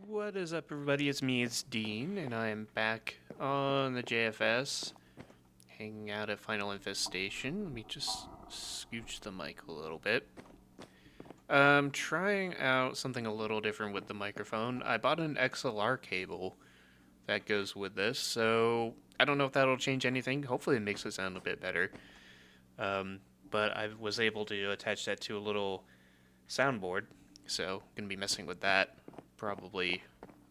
What is up, everybody? It's me, it's Dean, and I am back on the JFS, hanging out at Final Infestation. Let me just scooch the mic a little bit. Trying out something a little different with the microphone. I bought an XLR cable that goes with this, so I don't know if that'll change anything. Hopefully it makes it sound a bit better. But I was able to attach that to a little soundboard, so I'm gonna be messing with that probably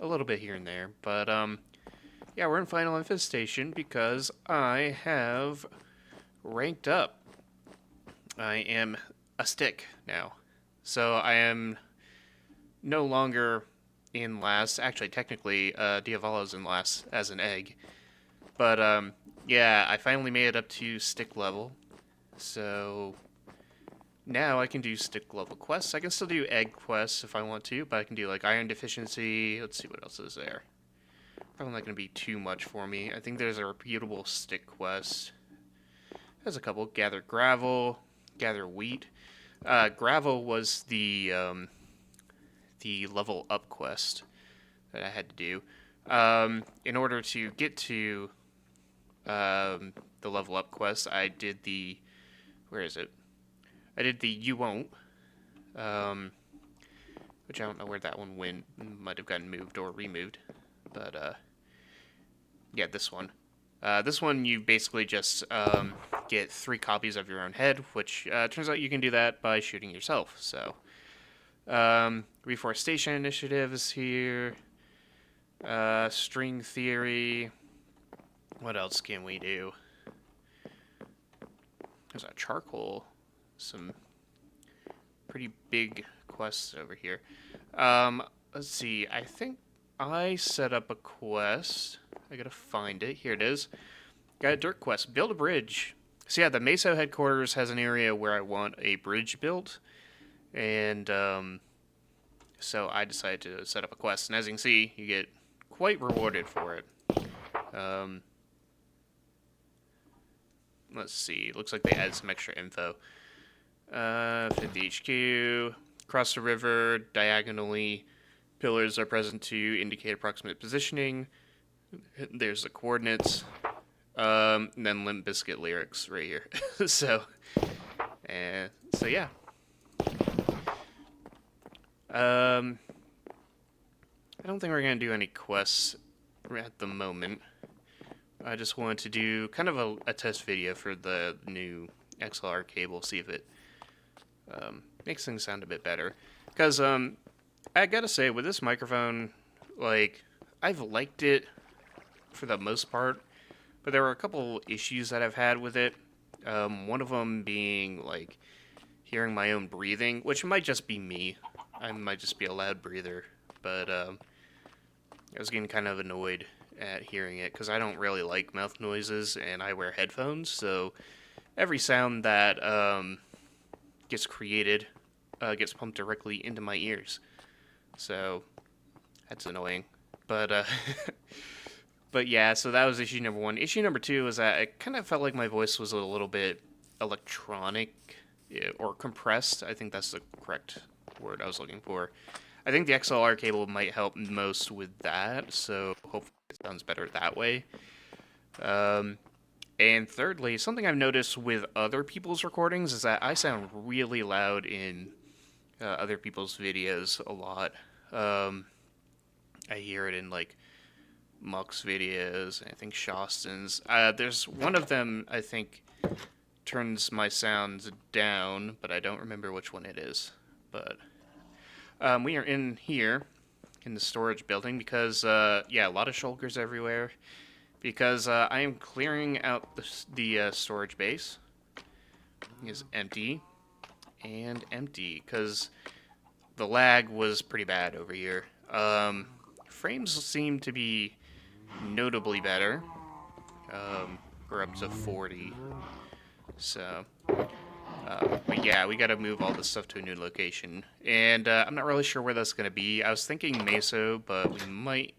a little bit here and there. But yeah, we're in Final Infestation because I have ranked up. I am a stick now, so I am no longer in last. Actually, technically, Diavolo's in last as an egg. But yeah, I finally made it up to stick level, so now I can do stick level quests. I can still do egg quests if I want to, but I can do like iron deficiency. Let's see what else is there. Probably not going to be too much for me. I think there's a reputable stick quest. There's a couple. Gather gravel, gather wheat. Gravel was the level up quest that I had to do. In order to get to the level up quest, I did the... Where is it? I did the You Won't, which I don't know where that one went. Might have gotten moved or removed. But, yeah, this one. This one, you basically just get 3 copies of your own head, which turns out you can do that by shooting yourself. So, Reforestation Initiative is here. String Theory. What else can we do? There's a charcoal. Some pretty big quests over here. Let's see. I think I set up a quest. I gotta find it. Here it is. Got a dirt quest. Build a bridge. So yeah, the Meso headquarters has an area where I want a bridge built. And so I decided to set up a quest. And as you can see, you get quite rewarded for it. Let's see. Looks like they added some extra info. 50 HQ. Cross the river diagonally. Pillars are present to indicate approximate positioning. There's the coordinates. And then Limp Bizkit lyrics right here. So yeah. I don't think we're gonna do any quests at the moment. I just wanted to do kind of a test video for the new XLR cable, see if it makes things sound a bit better. Because I gotta say, with this microphone, like, I've liked it for the most part, but there were a couple issues that I've had with it. One of them being, like, hearing my own breathing, which might just be me. I might just be a loud breather, but I was getting kind of annoyed at hearing it, because I don't really like mouth noises, and I wear headphones, so every sound that gets created gets pumped directly into my ears. So that's annoying. But but yeah, so that was issue number 1. Issue number 2 is that it kind of felt like my voice was a little bit electronic or compressed. I think that's the correct word I was looking for. I think the XLR cable might help most with that, so hopefully it sounds better that way. And thirdly, something I've noticed with other people's recordings is that I sound really loud in other people's videos a lot. I hear it in, like, Muck's videos, and I think Shostin's. There's one of them, I think, turns my sounds down, but I don't remember which one it is. But we are in here, in the storage building, because, yeah, a lot of shulkers everywhere. Because I am clearing out the storage base. It is empty. And empty, because the lag was pretty bad over here. Frames seem to be notably better. We're up to 40. So, but yeah, we gotta move all this stuff to a new location. And I'm not really sure where that's gonna be. I was thinking Meso, but we might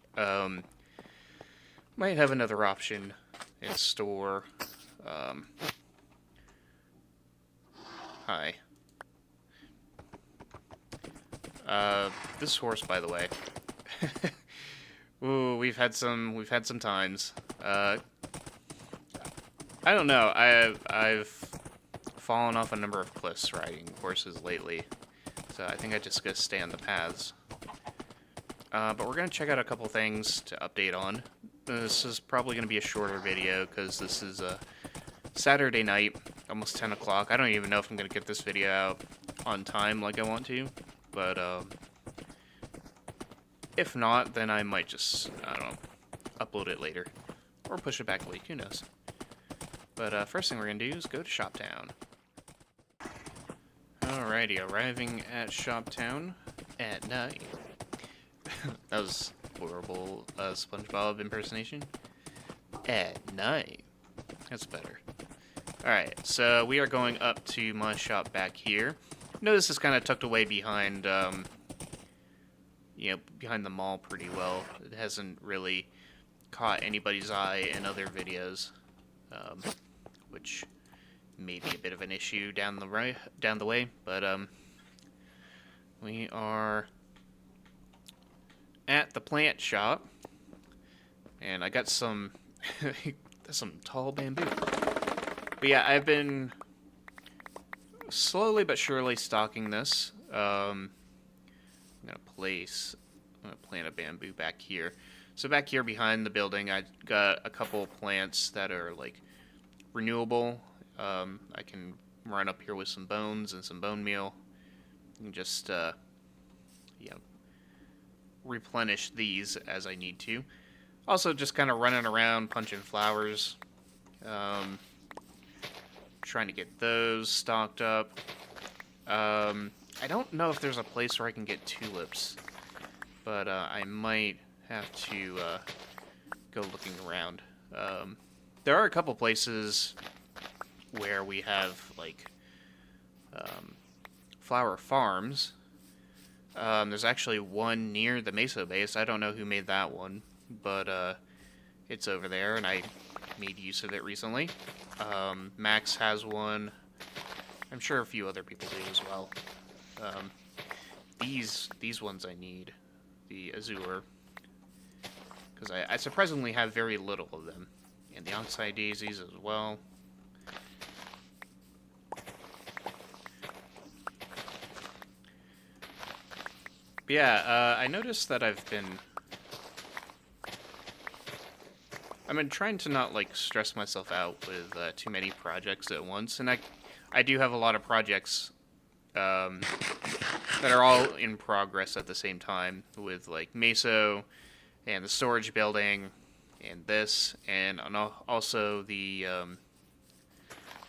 have another option in store. Hi. This horse, by the way, Ooh, we've had some times. I don't know. I've fallen off a number of cliffs riding courses lately, so I think I just gotta stay on the paths. But we're gonna check out a couple things to update on. This is probably gonna be a shorter video because this is a Saturday night, almost 10 o'clock. I don't even know if I'm gonna get this video out on time like I want to, but if not, then I might just, I don't know, upload it later. Or push it back a week, who knows. But first thing we're going to do is go to Shoptown. Alrighty, arriving at Shoptown at night. That was horrible SpongeBob impersonation. At night. That's better. Alright, so we are going up to my shop back here. Notice it's kind of tucked away behind, behind the mall pretty well. It hasn't really caught anybody's eye in other videos, which may be a bit of an issue down the way. But we are at the plant shop, and I got some some tall bamboo. But yeah, I've been slowly but surely stocking this. I'm gonna plant a bamboo back here. So back here behind the building, I got a couple plants that are like renewable. I can run up here with some bones and some bone meal, and just replenish these as I need to. Also, just kind of running around punching flowers, trying to get those stocked up. I don't know if there's a place where I can get tulips, but I might have to go looking around. There are a couple places where we have like flower farms. There's actually one near the Mesa base. I don't know who made that one, but it's over there, and I made use of it recently. Max has one. I'm sure a few other people do as well. These ones I need, the azure, because I surprisingly have very little of them, and the oxeye daisies as well. But yeah, I noticed that I've been trying to not like stress myself out with too many projects at once, and I do have a lot of projects that are all in progress at the same time, with like Meso and the storage building and this, and also the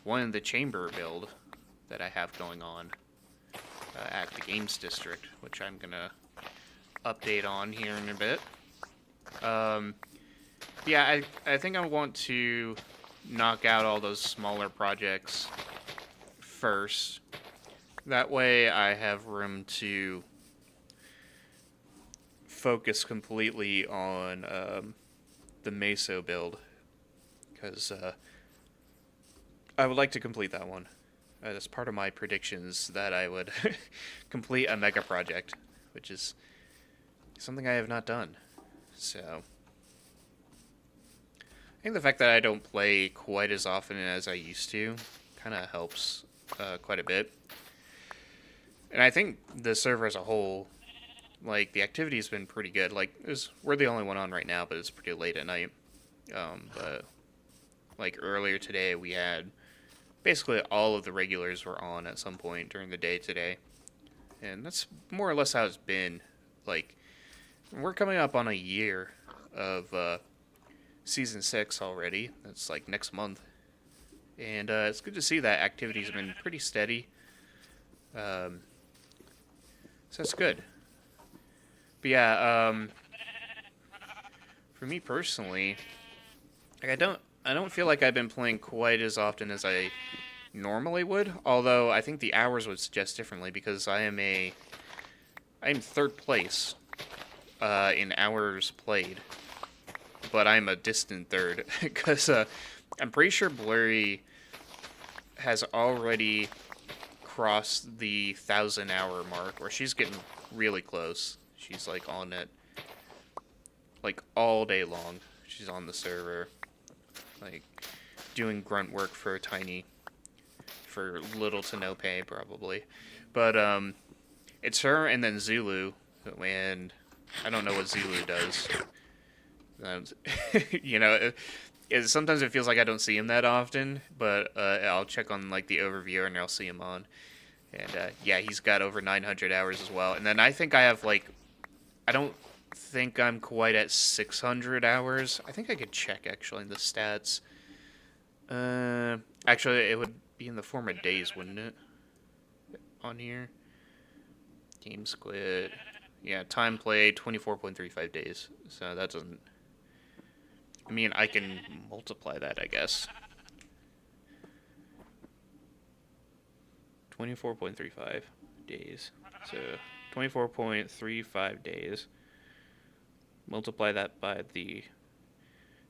one in the chamber build that I have going on at the Games District, which I'm gonna update on here in a bit. Yeah, I think I want to knock out all those smaller projects first. That way I have room to focus completely on the Meso build, because I would like to complete that one. That's part of my predictions, that I would complete a mega project, which is something I have not done. So I think the fact that I don't play quite as often as I used to kind of helps quite a bit. And I think the server as a whole, like, the activity's been pretty good. Like, we're the only one on right now, but it's pretty late at night. But like earlier today, we had basically all of the regulars were on at some point during the day today, and that's more or less how it's been. Like, we're coming up on a year of season 6 already. That's like next month, and it's good to see that activity's been pretty steady. So that's good. But yeah, for me personally, like, I don't feel like I've been playing quite as often as I normally would. Although I think the hours would suggest differently, because I am third place in hours played, but I'm a distant third, because I'm pretty sure Blurry has already crossed the 1,000-hour mark, or she's getting really close. She's like on it. like all day long. She's on the server, like doing grunt work for little to no pay probably. But it's her and then Zulu, and I don't know what Zulu does. You know, sometimes it feels like I don't see him that often, but I'll check on like the overview and I'll see him on. And yeah, he's got over 900 hours as well. And then I think I have like, I don't think I'm quite at 600 hours. I think I could check actually in the stats. Actually, it would be in the form of days, wouldn't it? On here. Game split. Yeah, time played 24.35 days. So that doesn't. I mean, I can multiply that, I guess. 24.35 days. So 24.35 days. Multiply that by the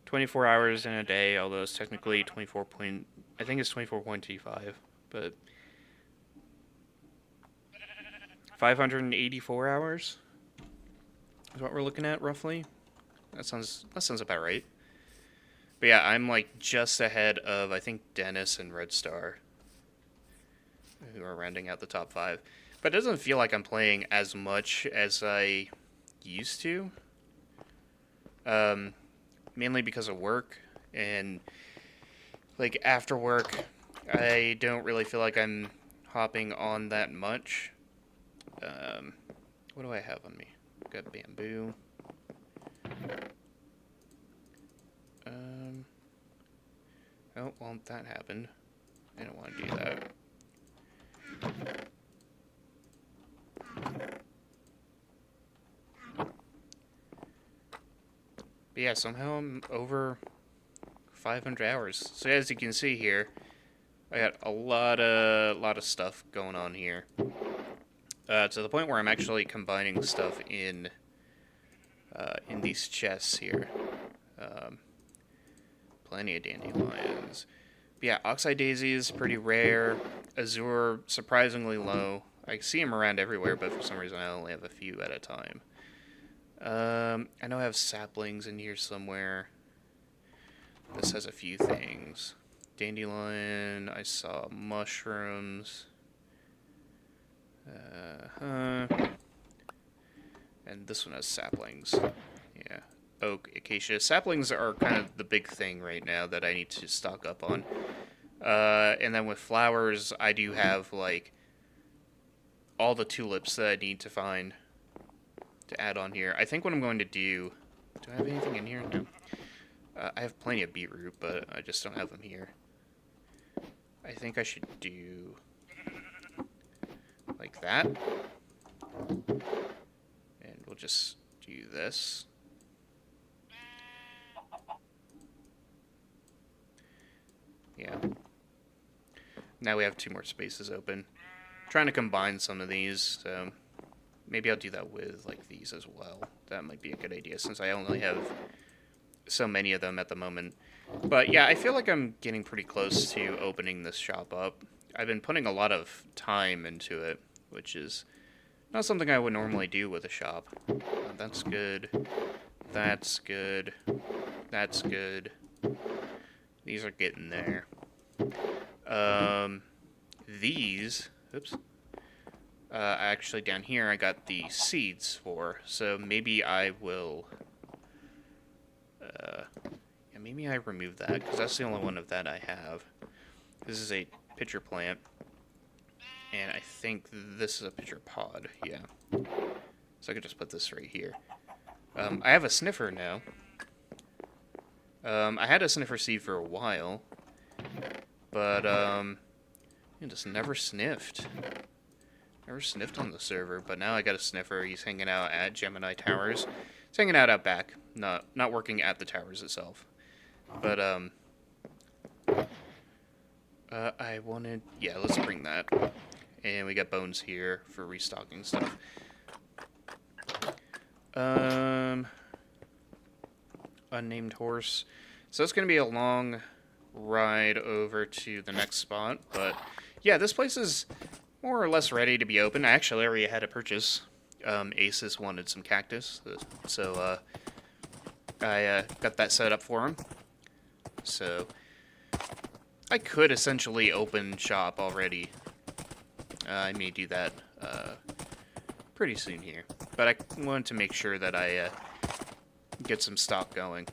24 hours in a day, although it's technically 24 point, I think it's 24.25, but 584 hours is what we're looking at roughly. That sounds about right. But yeah, I'm like just ahead of I think Dennis and Red Star, who are rounding out the top 5. But it doesn't feel like I'm playing as much as I used to. Mainly because of work, and like after work, I don't really feel like I'm hopping on that much. What do I have on me? Got bamboo. Oh, well, that happened. I don't want to do that. But yeah, somehow I'm over 500 hours. So as you can see here, I got a lot of stuff going on here. To the point where I'm actually combining stuff in these chests here. Plenty of dandelions. But yeah, oxeye daisy is pretty rare. Azure, surprisingly low. I see them around everywhere, but for some reason I only have a few at a time. I know I have saplings in here somewhere. This has a few things. Dandelion, I saw mushrooms. And this one has saplings. Yeah. Oak, acacia. Saplings are kind of the big thing right now that I need to stock up on. And then with flowers, I do have, like, all the tulips that I need to find to add on here. I think what I'm going to do... Do I have anything in here? No. I have plenty of beetroot, but I just don't have them here. I think I should do... like that. And we'll just do this. Yeah. Now we have 2 more spaces open. I'm trying to combine some of these, so maybe I'll do that with like these as well. That might be a good idea since I only have so many of them at the moment. But yeah, I feel like I'm getting pretty close to opening this shop up. I've been putting a lot of time into it, which is not something I would normally do with a shop. That's good. That's good. That's good. These are getting there. These, oops. Actually down here I got the seeds for, so maybe I will, yeah, maybe I remove that, because that's the only one of that I have. This is a pitcher plant, and I think this is a pitcher pod, yeah. So I could just put this right here. I have a sniffer now. I had a sniffer seed for a while, but, it just never sniffed. Never sniffed on the server, but now I got a sniffer. He's hanging out at Gemini Towers. He's hanging out back, not working at the towers itself. But, I wanted... Yeah, let's bring that. And we got bones here for restocking stuff. Unnamed horse. So it's going to be a long ride over to the next spot, but yeah, this place is more or less ready to be open. I actually already had a purchase. Aces wanted some cactus, so I got that set up for him. So I could essentially open shop already. I may do that pretty soon here. But I wanted to make sure that I get some stock going.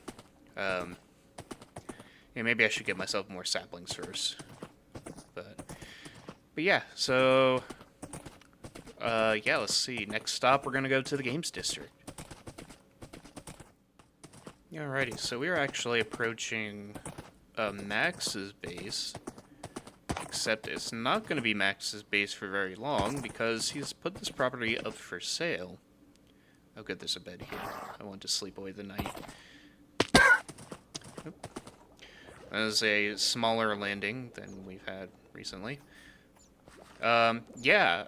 Yeah, maybe I should get myself more saplings first. But yeah, so yeah, let's see. Next stop, we're gonna go to the Games District. Alrighty, so we're actually approaching Max's base, except it's not going to be Max's base for very long because he's put this property up for sale. Oh good, there's a bed here. I want to sleep away the night. Oop. That is a smaller landing than we've had recently. Yeah,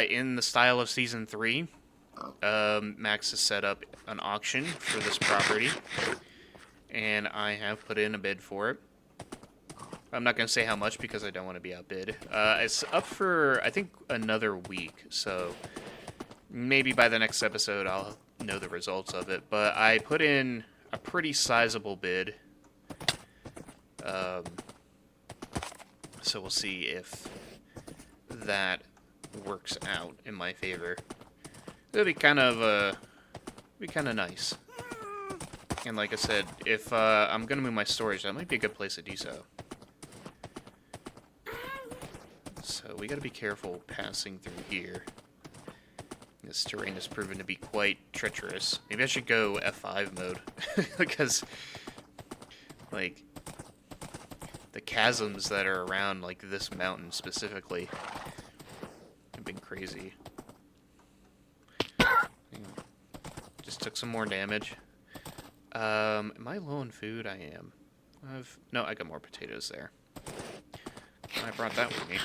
in the style of Season 3, Max has set up an auction for this property, and I have put in a bid for it. I'm not going to say how much because I don't want to be outbid. It's up for, I think, another week, so maybe by the next episode I'll know the results of it. But I put in a pretty sizable bid, so we'll see if that works out in my favor. It'll be kind of nice. And like I said, if I'm gonna move my storage, that might be a good place to do so. So we gotta be careful passing through here. This terrain has proven to be quite treacherous. Maybe I should go F5 mode because, like, the chasms that are around, like this mountain specifically, have been crazy. Just took some more damage. Am I low on food? I am. No, I got more potatoes there. I brought that with me.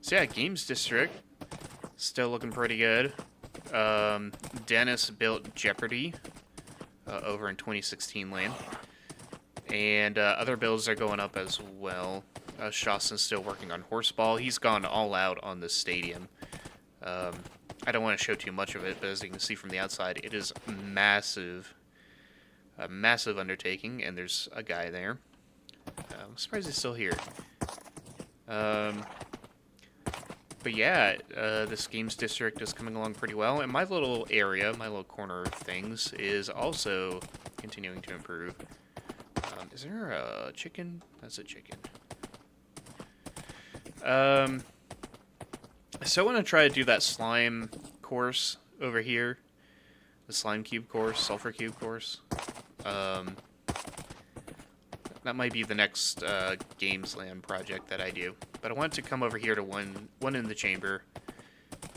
So yeah, Games District, still looking pretty good. Dennis built Jeopardy over in 2016 lane. And other builds are going up as well. Shawson's still working on Horseball. He's gone all out on this stadium. I don't want to show too much of it, but as you can see from the outside, it is massive. A massive undertaking, and there's a guy there. I'm surprised he's still here. But yeah, this Games District is coming along pretty well, and my little area, my little corner of things, is also continuing to improve. Is there a chicken? That's a chicken. So I want to try to do that slime course over here. The slime cube course, sulfur cube course. That might be the next Gamesland project that I do. But I wanted to come over here to one in the chamber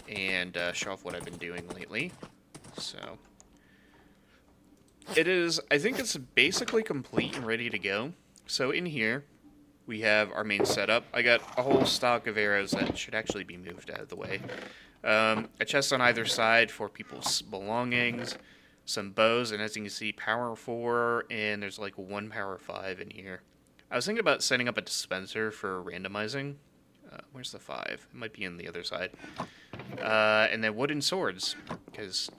and show off what I've been doing lately. So it is, I think it's basically complete and ready to go. So in here, we have our main setup. I got a whole stock of arrows that should actually be moved out of the way. A chest on either side for people's belongings. Some bows, and as you can see, power 4, and there's like 1 power 5 in here. I was thinking about setting up a dispenser for randomizing. Where's the 5? It might be on the other side. And then wooden swords, because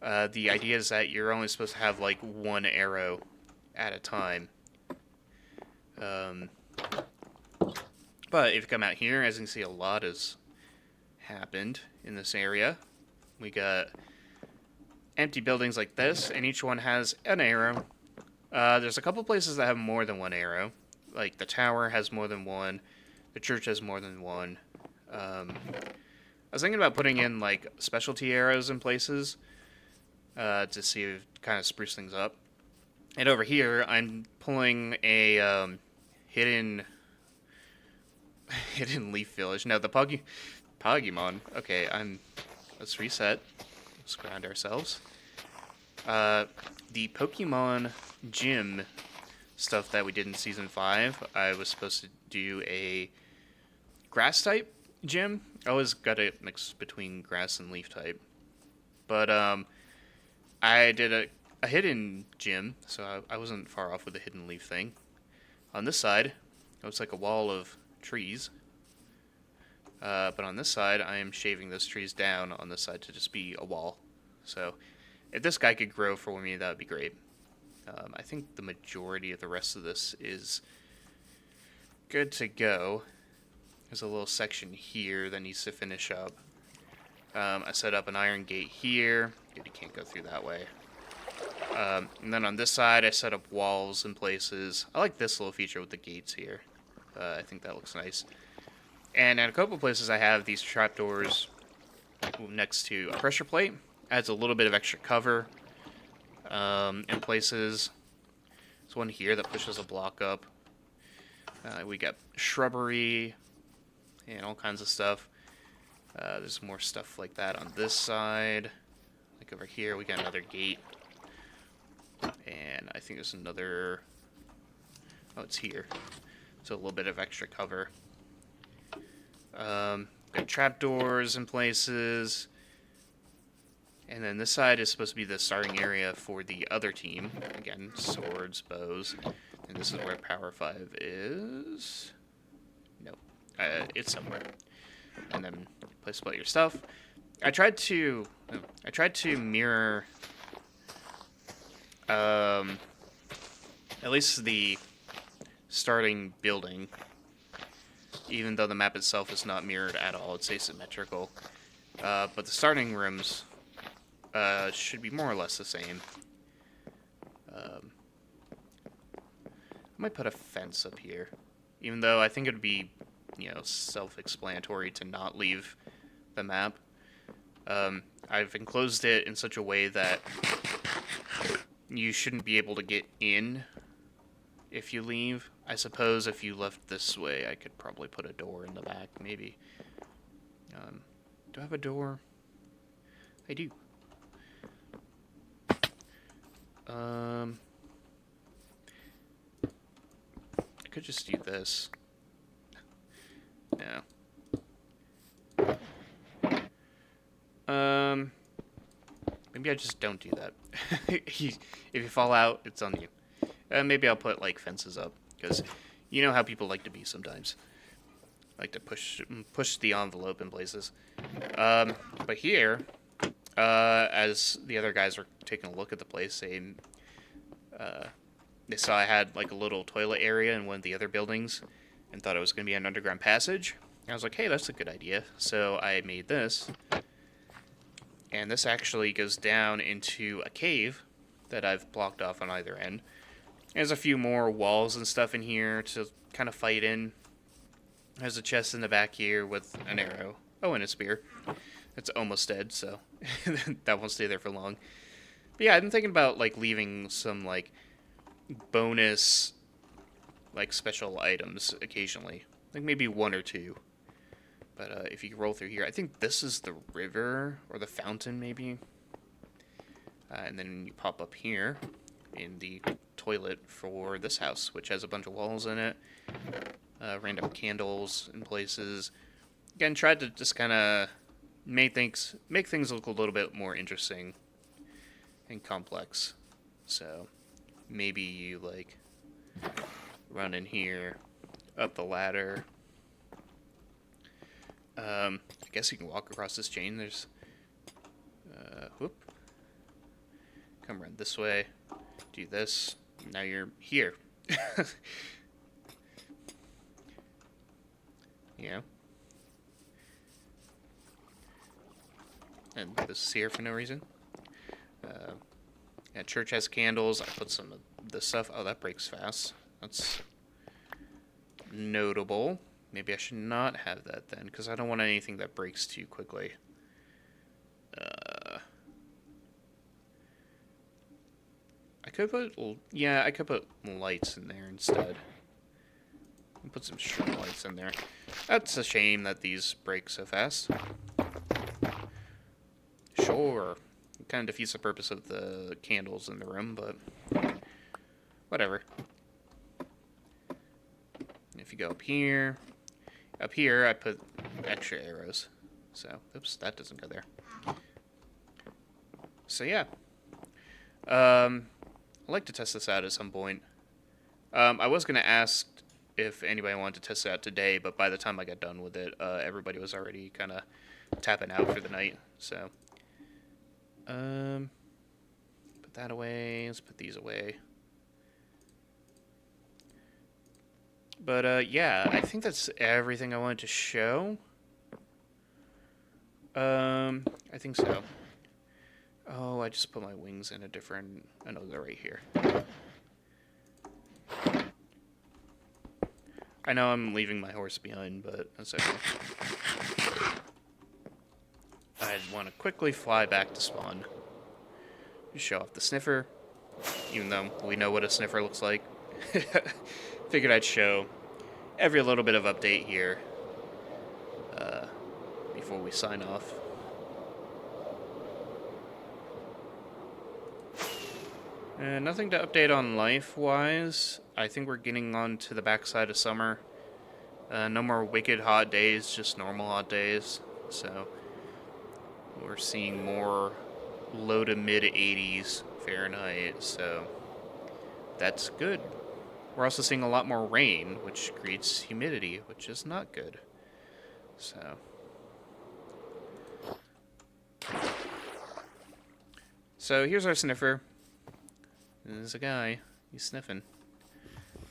the idea is that you're only supposed to have like 1 arrow at a time. But if you come out here, as you can see, a lot has happened in this area. We got empty buildings like this, and each one has an arrow. There's a couple places that have more than 1 arrow. Like the tower has more than 1. The church has more than 1. I was thinking about putting in like specialty arrows in places to see if kind of spruce things up. And over here, I'm pulling a hidden leaf village. No, the Pokemon. Okay, let's reset. Let's ground ourselves. The Pokemon gym stuff that we did in Season 5, I was supposed to do a grass type gym. I always got to mix between grass and leaf type. But I did a hidden gym, so I wasn't far off with the hidden leaf thing. On this side, it looks like a wall of trees. But on this side, I am shaving those trees down on this side to just be a wall. So if this guy could grow for me, that would be great. I think the majority of the rest of this is good to go. There's a little section here that needs to finish up. I set up an iron gate here. Good, you can't go through that way. And then on this side, I set up walls in places. I like this little feature with the gates here. I think that looks nice. And at a couple places, I have these trapdoors next to a pressure plate. Adds a little bit of extra cover in places. There's one here that pushes a block up. We got shrubbery and all kinds of stuff. There's more stuff like that on this side. Like over here, we got another gate. And I think there's another... Oh, it's here. So a little bit of extra cover. Got trapdoors in places. And then this side is supposed to be the starting area for the other team. Again, swords, bows. And this is where Power 5 is. No, it's somewhere. And then place about your stuff. I tried to mirror at least the starting building, even though the map itself is not mirrored at all. It's asymmetrical. But the starting rooms should be more or less the same. I might put a fence up here, even though I think it would be, self-explanatory to not leave the map. I've enclosed it in such a way that you shouldn't be able to get in if you leave. I suppose if you left this way, I could probably put a door in the back, maybe. Do I have a door? I do. I could just do this. No. Maybe I just don't do that. If you fall out, it's on you. Maybe I'll put, like, fences up, because you know how people like to be sometimes. Like to push the envelope in places. But here, as the other guys were taking a look at the place, they saw I had, like, a little toilet area in one of the other buildings, and thought it was going to be an underground passage. And I was like, hey, that's a good idea. So I made this. And this actually goes down into a cave that I've blocked off on either end. There's a few more walls and stuff in here to kind of fight in. There's a chest in the back here with an arrow. Oh, and a spear. It's almost dead, so that won't stay there for long. But yeah, I've been thinking about, like, leaving some, like, bonus, like, special items occasionally. Like, maybe one or two. But if you roll through here, I think this is the river, or the fountain, maybe. And then you pop up here in the toilet for this house, which has a bunch of walls in it. Random candles in places. Again, tried to just kind of make things look a little bit more interesting and complex. So maybe you, like, run in here, up the ladder. I guess you can walk across this chain. There's, whoop. Come around this way. Do this. Now you're here. Yeah. And this is here for no reason. Yeah, church has candles. I put some of this stuff. Oh, that breaks fast. That's notable. Maybe I should not have that then, because I don't want anything that breaks too quickly. I could put lights in there instead. I'll put some string lights in there. That's a shame that these break so fast. Sure. It kind of defeats the purpose of the candles in the room, but whatever. If you go up here I put extra arrows. So, oops, that doesn't go there. So yeah. I'd like to test this out at some point. I was going to ask if anybody wanted to test it out today, but by the time I got done with it, everybody was already kind of tapping out for the night. So Put that away. Let's put these away. But, yeah, I think that's everything I wanted to show. I think so. Oh, I just put my wings in a different... Oh, no, they're right here. I know I'm leaving my horse behind, but that's okay. I want to quickly fly back to spawn. Show off the sniffer, even though we know what a sniffer looks like. Figured I'd show every little bit of update here before we sign off. Nothing to update on life-wise. I think we're getting on to the backside of summer. No more wicked hot days, just normal hot days. So we're seeing more low to mid 80s Fahrenheit, so that's good. We're also seeing a lot more rain, which creates humidity, which is not good. So here's our sniffer. There's a guy. He's sniffing.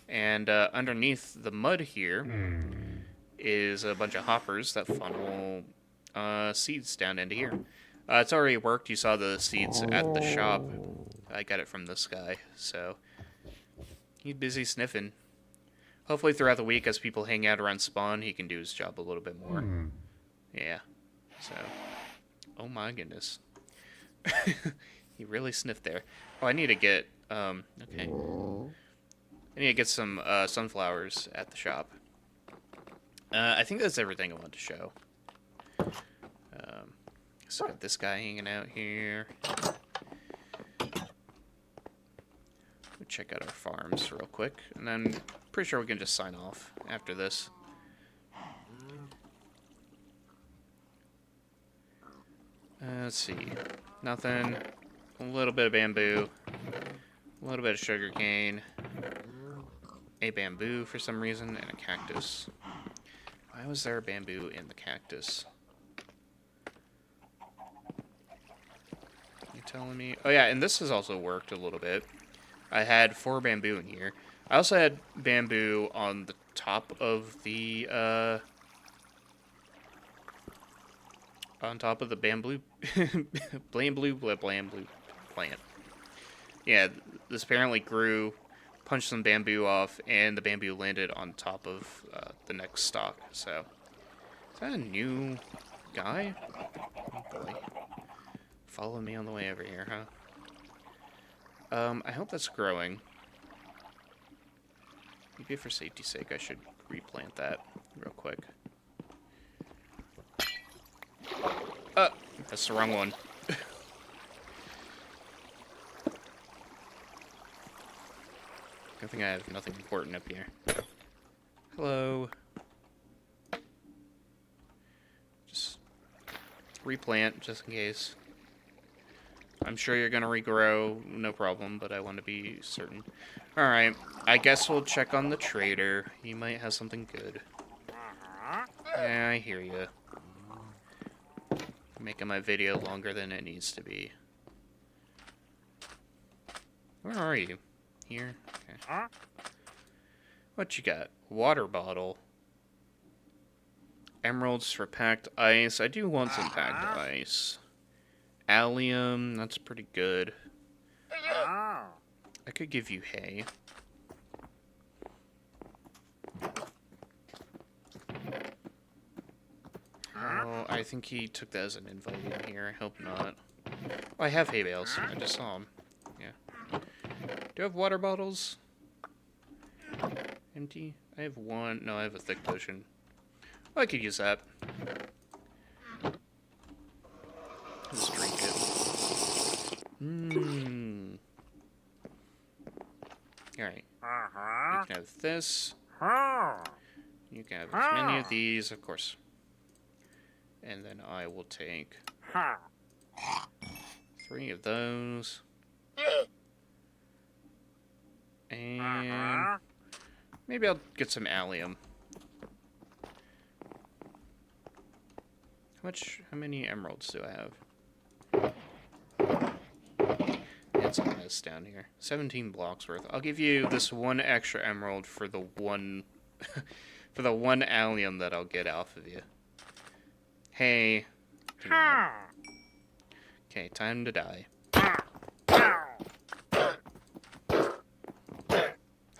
And underneath the mud here is a bunch of hoppers that funnel seeds down into here. It's already worked. You saw the seeds at the shop. I got it from this guy, so he's busy sniffing. Hopefully throughout the week, as people hang out around spawn, he can do his job a little bit more. Yeah, so... Oh my goodness. He really sniffed there. Oh, I need to get... okay. I need to get some sunflowers at the shop. I think that's everything I want to show. So got this guy hanging out here. We'll check out our farms real quick, and then pretty sure we can just sign off after this. Let's see. Nothing. A little bit of bamboo. A little bit of sugarcane. A bamboo for some reason, and a cactus. Why was there a bamboo in the cactus? You telling me? Oh yeah, and this has also worked a little bit. I had 4 bamboo in here. I also had bamboo on the top of the bamboo bamboo plant. Yeah, this apparently grew, punched some bamboo off, and the bamboo landed on top of the next stalk. So, is that a new guy? Oh boy. Follow me on the way over here, huh? I hope that's growing. Maybe for safety's sake, I should replant that real quick. That's the wrong one. I think I have nothing important up here. Hello. Just replant, just in case. I'm sure you're gonna regrow, no problem, but I want to be certain. Alright, I guess we'll check on the trader. He might have something good. Yeah, I hear you. Making my video longer than it needs to be. Where are you? Here? Okay. What you got? Water bottle. Emeralds for packed ice. I do want some packed ice. Allium, that's pretty good. I could give you hay. Oh, I think he took that as an invite in here. I hope not. Oh, I have hay bales. I just saw them. Yeah. Do I have water bottles? Empty? I have one. No, I have a thick potion. Oh, I could use that. Just drink it. Mmm. Alright. You can have this. You can have as many of these, of course. And then I will take 3 of those. And maybe I'll get some allium. How many emeralds do I have? what's on this down here. 17 blocks worth. I'll give you this one extra emerald for the one for the one allium that I'll get off of you. Hey. Okay, time to die.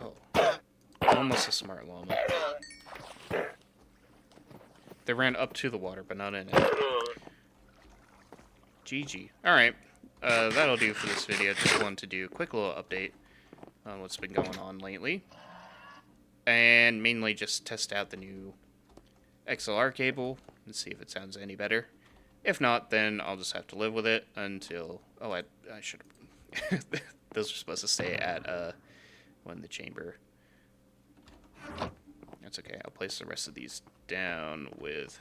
Oh. Almost a smart llama. They ran up to the water, but not in it. GG. Alright. That'll do for this video. Just wanted to do a quick little update on what's been going on lately. And mainly just test out the new XLR cable and see if it sounds any better. If not, then I'll just have to live with it until... Oh, I should have... Those are supposed to stay at one in the chamber. That's okay. I'll place the rest of these down with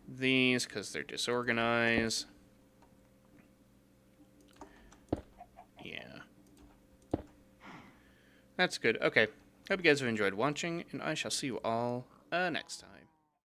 these because they're disorganized. Yeah. That's good. Okay. Hope you guys have enjoyed watching, and I shall see you all next time.